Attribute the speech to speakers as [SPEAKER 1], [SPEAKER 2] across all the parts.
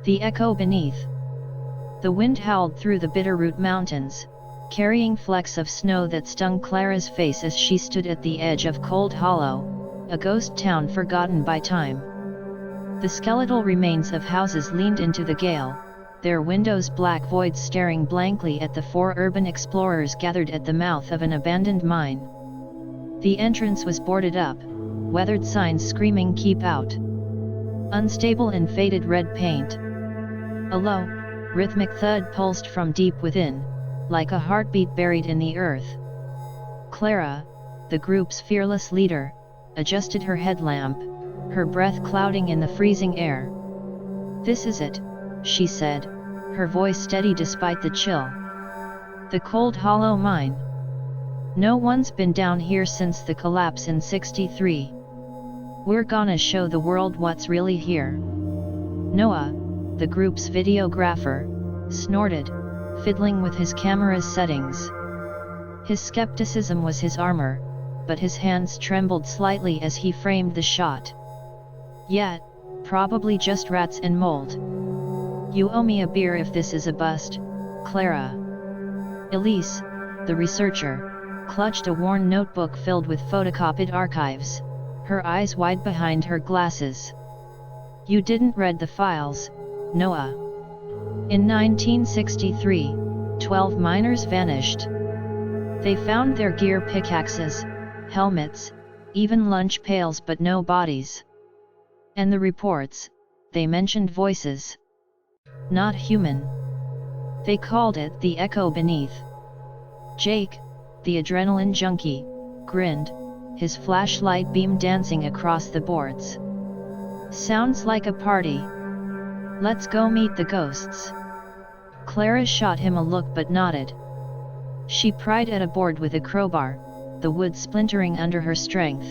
[SPEAKER 1] The echo beneath. The wind howled through the Bitterroot Mountains, carrying flecks of snow that stung Clara's face as she stood at the edge of Cold Hollow, a ghost town forgotten by time. The skeletal remains of houses leaned into the gale, their windows black voids staring blankly at the four urban explorers gathered at the mouth of an abandoned mine. The entrance was boarded up, weathered signs screaming "Keep out." Unstable and faded red paint. A low, rhythmic thud pulsed from deep within, like a heartbeat buried in the earth. Clara, the group's fearless leader, adjusted her headlamp, her breath clouding in the freezing air. "This is it," she said, her voice steady despite the chill. "The Cold Hollow Mine. No one's been down here since the collapse in '63. We're gonna show the world what's really here." Noah, the group's videographer, snorted, fiddling with his camera's settings. His skepticism was his armor, but his hands trembled slightly as he framed the shot. "Yet, probably just rats and mold. You owe me a beer if this is a bust, Clara." Elise, the researcher, clutched a worn notebook filled with photocopied archives, her eyes wide behind her glasses. "You didn't read the files, Noah. In 1963, 12 miners vanished. They found their gear, pickaxes, helmets, even lunch pails, but no bodies. And the reports, they mentioned voices. Not human. They called it the echo beneath." Jake, the adrenaline junkie, grinned, his flashlight beam dancing across the boards. "Sounds like a party. Let's go meet the ghosts." Clara shot him a look but nodded. She pried at a board with a crowbar, the wood splintering under her strength.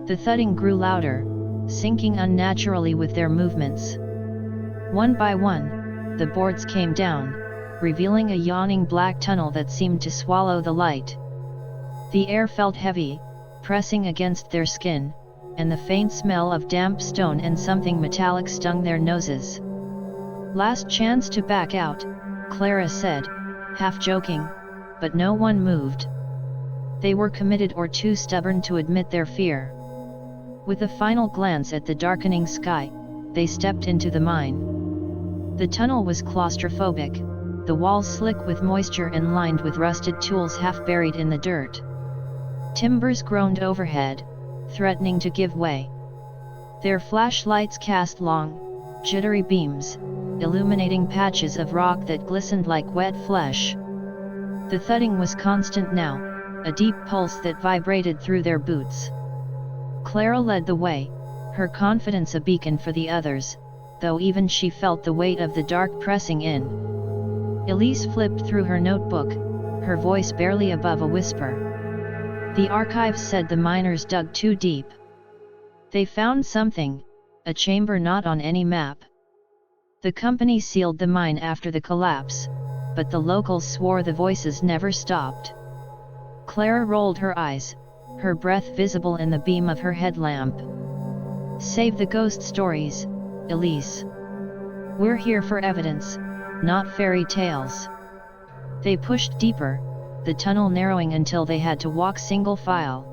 [SPEAKER 1] The thudding grew louder, syncing unnaturally with their movements. One by one, the boards came down, revealing a yawning black tunnel that seemed to swallow the light. The air felt heavy, pressing against their skin, and the faint smell of damp stone and something metallic stung their noses. "Last chance to back out," Clara said, half joking, but no one moved. They were committed or too stubborn to admit their fear. With a final glance at the darkening sky, they stepped into the mine. The tunnel was claustrophobic, the walls slick with moisture and lined with rusted tools half buried in the dirt. Timbers groaned overhead, threatening to give way. Their flashlights cast long, jittery beams, illuminating patches of rock that glistened like wet flesh. The thudding was constant now, a deep pulse that vibrated through their boots. Clara led the way, her confidence a beacon for the others, though even she felt the weight of the dark pressing in. Elise flipped through her notebook, her voice barely above a whisper. The archives said the miners dug too deep. They found something, a chamber not on any map. The company sealed the mine after the collapse, but the locals swore the voices never stopped. Clara rolled her eyes, her breath visible in the beam of her headlamp. "Save the ghost stories, Elise. We're here for evidence, not fairy tales." They pushed deeper, the tunnel narrowing until they had to walk single file.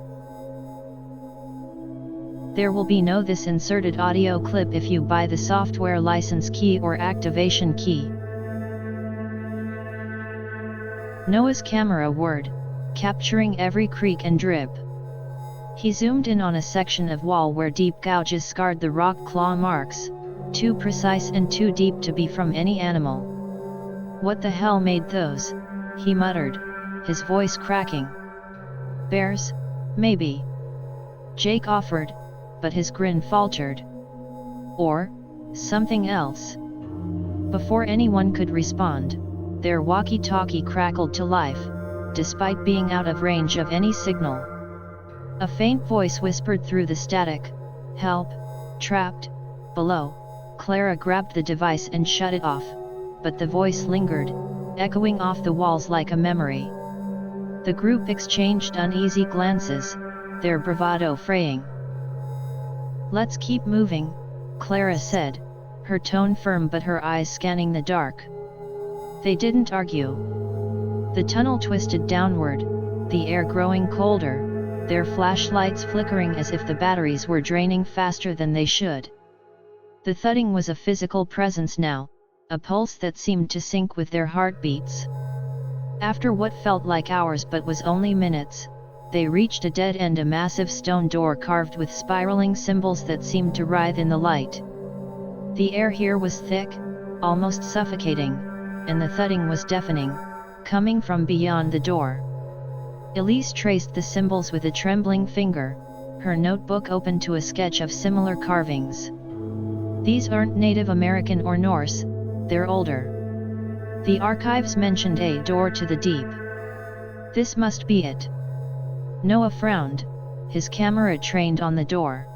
[SPEAKER 1] There will be no this inserted audio clip if you buy the software license key or activation key. Noah's camera whirred, capturing every creak and drip. He zoomed in on a section of wall where deep gouges scarred the rock claw marks, too precise and too deep to be from any animal. "What the hell made those?" he muttered, his voice cracking. "Bears, maybe," Jake offered, but his grin faltered. "Or something else." Before anyone could respond, their walkie-talkie crackled to life, despite being out of range of any signal. A faint voice whispered through the static, "Help, trapped, below." Clara grabbed the device and shut it off, but the voice lingered, echoing off the walls like a memory. The group exchanged uneasy glances, their bravado fraying. "Let's keep moving," Clara said, her tone firm but her eyes scanning the dark. They didn't argue. The tunnel twisted downward, the air growing colder, their flashlights flickering as if the batteries were draining faster than they should. The thudding was a physical presence now, a pulse that seemed to sync with their heartbeats. After what felt like hours but was only minutes, they reached a dead end, a massive stone door carved with spiraling symbols that seemed to writhe in the light. The air here was thick, almost suffocating, and the thudding was deafening, coming from beyond the door. Elise traced the symbols with a trembling finger, her notebook open to a sketch of similar carvings. These aren't Native American or Norse, they're older. The archives mentioned a door to the deep. This must be it. Noah frowned, his camera trained on the door.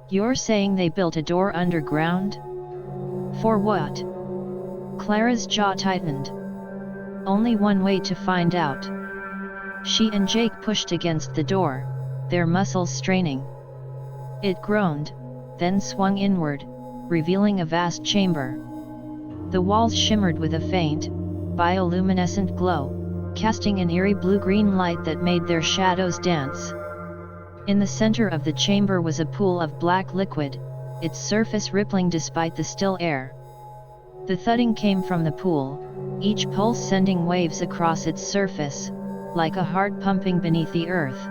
[SPEAKER 1] You're saying they built a door underground? For what? Clara's jaw tightened. Only one way to find out. She and Jake pushed against the door, their muscles straining. It groaned, then swung inward, revealing a vast chamber. The walls shimmered with a faint, bioluminescent glow, casting an eerie blue-green light that made their shadows dance. In the center of the chamber was a pool of black liquid, its surface rippling despite the still air. The thudding came from the pool, each pulse sending waves across its surface, like a heart pumping beneath the earth.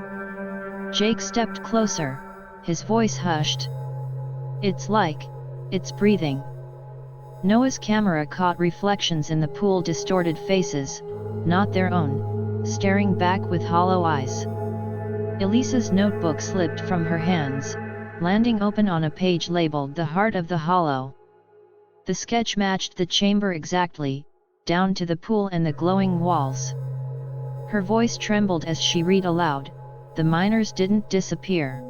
[SPEAKER 1] Jake stepped closer, his voice hushed. It's breathing. Noah's camera caught reflections in the pool, distorted faces, not their own, staring back with hollow eyes. Elisa's notebook slipped from her hands, landing open on a page labeled "The Heart of the Hollow." The sketch matched the chamber exactly, down to the pool and the glowing walls. Her voice trembled as she read aloud, "The miners didn't disappear.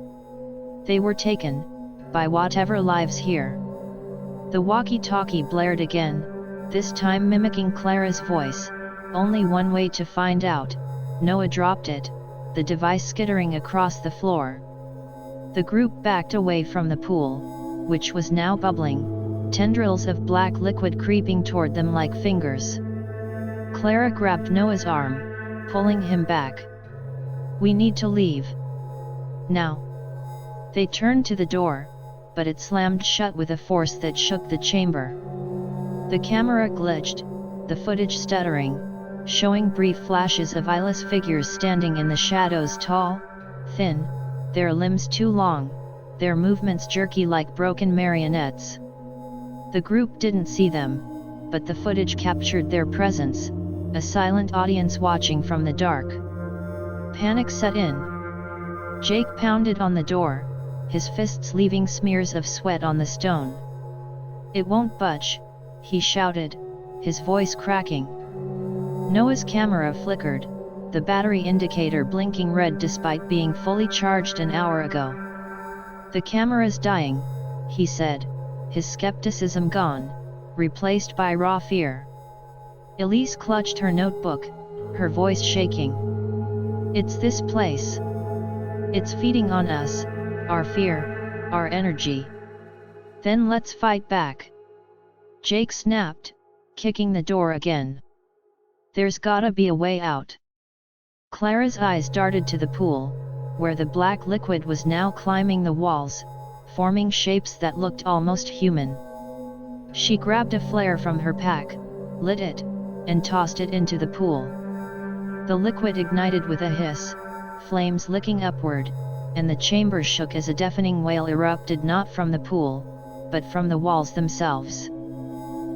[SPEAKER 1] They were taken, by whatever lives here." The walkie-talkie blared again, this time mimicking Clara's voice. "Only one way to find out." Noah dropped it, the device skittering across the floor. The group backed away from the pool, which was now bubbling, tendrils of black liquid creeping toward them like fingers. Clara grabbed Noah's arm, pulling him back. "We need to leave. Now." They turned to the door, but it slammed shut with a force that shook the chamber. The camera glitched, the footage stuttering, showing brief flashes of eyeless figures standing in the shadows, tall, thin, their limbs too long, their movements jerky like broken marionettes. The group didn't see them, but the footage captured their presence, a silent audience watching from the dark. Panic set in. Jake pounded on the door, his fists leaving smears of sweat on the stone. "It won't budge," he shouted, his voice cracking. Noah's camera flickered, the battery indicator blinking red despite being fully charged an hour ago. "The camera's dying," he said, his skepticism gone, replaced by raw fear. Elise clutched her notebook, her voice shaking. "It's this place. It's feeding on us, our fear, our energy. Then let's fight back." Jake snapped, kicking the door again. "There's gotta be a way out." Clara's eyes darted to the pool, where the black liquid was now climbing the walls, forming shapes that looked almost human. She grabbed a flare from her pack, lit it, and tossed it into the pool. The liquid ignited with a hiss, flames licking upward, and the chamber shook as a deafening wail erupted not from the pool, but from the walls themselves.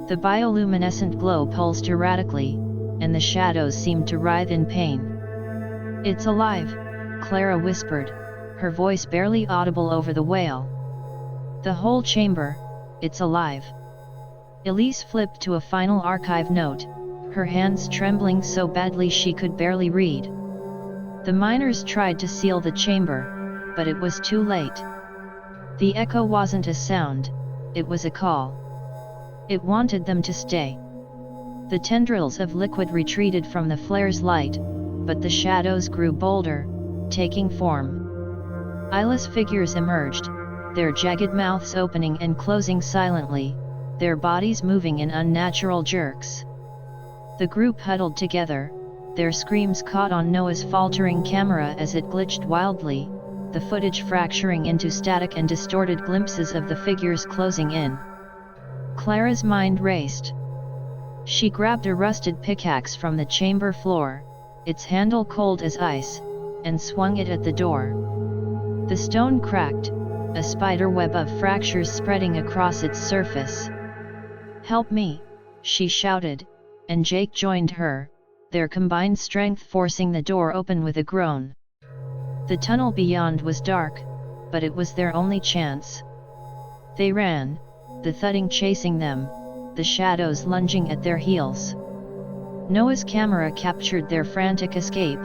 [SPEAKER 1] The bioluminescent glow pulsed erratically, and the shadows seemed to writhe in pain. "It's alive," Clara whispered, her voice barely audible over the wail. "The whole chamber, it's alive." Elise flipped to a final archive note, her hands trembling so badly she could barely read. "The miners tried to seal the chamber, but it was too late. The echo wasn't a sound, it was a call. It wanted them to stay." The tendrils of liquid retreated from the flare's light, but the shadows grew bolder, taking form. Eyeless figures emerged, their jagged mouths opening and closing silently, their bodies moving in unnatural jerks. The group huddled together, their screams caught on Noah's faltering camera as it glitched wildly, the footage fracturing into static and distorted glimpses of the figures closing in. Clara's mind raced. She grabbed a rusted pickaxe from the chamber floor, its handle cold as ice, and swung it at the door. The stone cracked, a spider web of fractures spreading across its surface. "Help me," she shouted, and Jake joined her, their combined strength forcing the door open with a groan. The tunnel beyond was dark, but it was their only chance. They ran, the thudding chasing them, the shadows lunging at their heels. Noah's camera captured their frantic escape,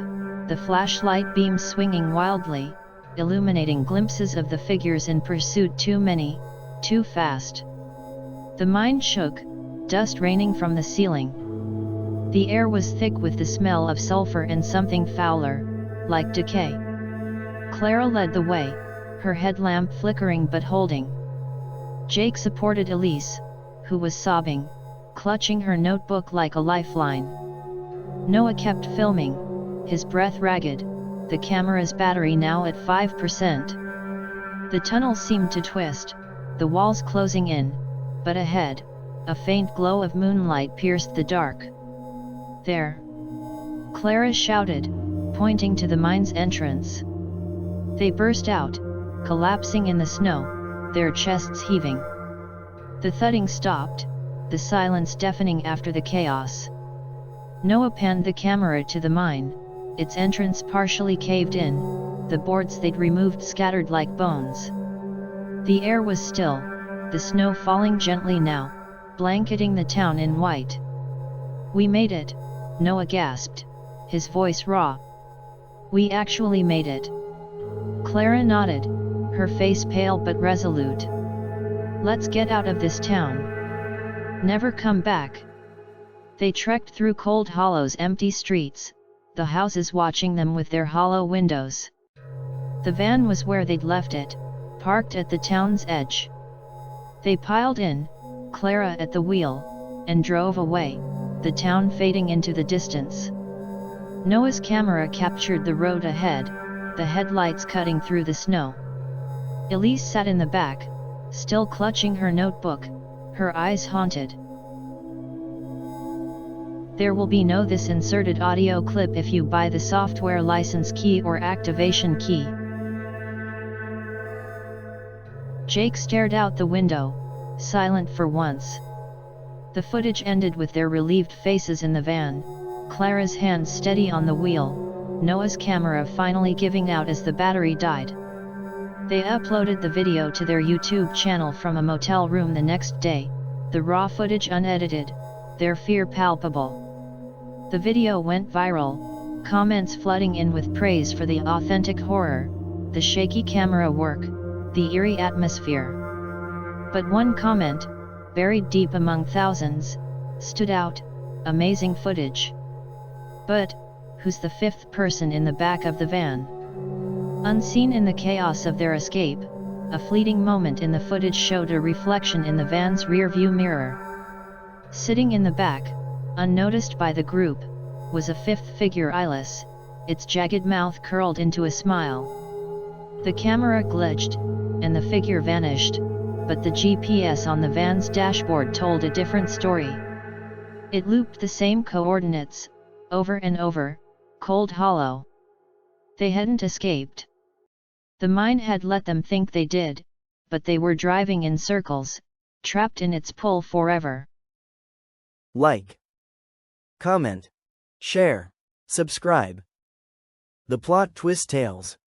[SPEAKER 1] the flashlight beams swinging wildly, illuminating glimpses of the figures in pursuit. Too many, too fast. The mine shook, dust raining from the ceiling. The air was thick with the smell of sulfur and something fouler, like decay. Clara led the way, her headlamp flickering but holding. Jake supported Elise, who was sobbing, clutching her notebook like a lifeline. Noah kept filming, his breath ragged, the camera's battery now at 5%. The tunnel seemed to twist, the walls closing in, but ahead, a faint glow of moonlight pierced the dark. "There!" Clara shouted, pointing to the mine's entrance. They burst out, collapsing in the snow, their chests heaving. The thudding stopped, the silence deafening after the chaos. Noah panned the camera to the mine, its entrance partially caved in, the boards they'd removed scattered like bones. The air was still, the snow falling gently now, blanketing the town in white. "We made it," Noah gasped, his voice raw. "We actually made it." Clara nodded, her face pale but resolute. "Let's get out of this town. Never come back." They trekked through Cold Hollow's empty streets, the houses watching them with their hollow windows. The van was where they'd left it, parked at the town's edge. They piled in, Clara at the wheel, and drove away, the town fading into the distance. Noah's camera captured the road ahead, the headlights cutting through the snow. Elise sat in the back, still clutching her notebook, her eyes haunted. There will be no this inserted audio clip if you buy the software license key or activation key. Jake stared out the window, silent for once. The footage ended with their relieved faces in the van, Clara's hands steady on the wheel, Noah's camera finally giving out as the battery died. They uploaded the video to their YouTube channel from a motel room the next day, the raw footage unedited, their fear palpable. The video went viral, comments flooding in with praise for the authentic horror, the shaky camera work, the eerie atmosphere. But one comment, buried deep among thousands, stood out: "Amazing footage. But, who's the fifth person in the back of the van?" Unseen in the chaos of their escape, a fleeting moment in the footage showed a reflection in the van's rear-view mirror. Sitting in the back, unnoticed by the group, was a fifth figure, eyeless, its jagged mouth curled into a smile. The camera glitched, and the figure vanished, but the GPS on the van's dashboard told a different story. It looped the same coordinates, over and over: Cold Hollow. They hadn't escaped. The mine had let them think they did, but they were driving in circles, trapped in its pull forever.
[SPEAKER 2] Like, comment, share, subscribe. The Plot Twist Tales.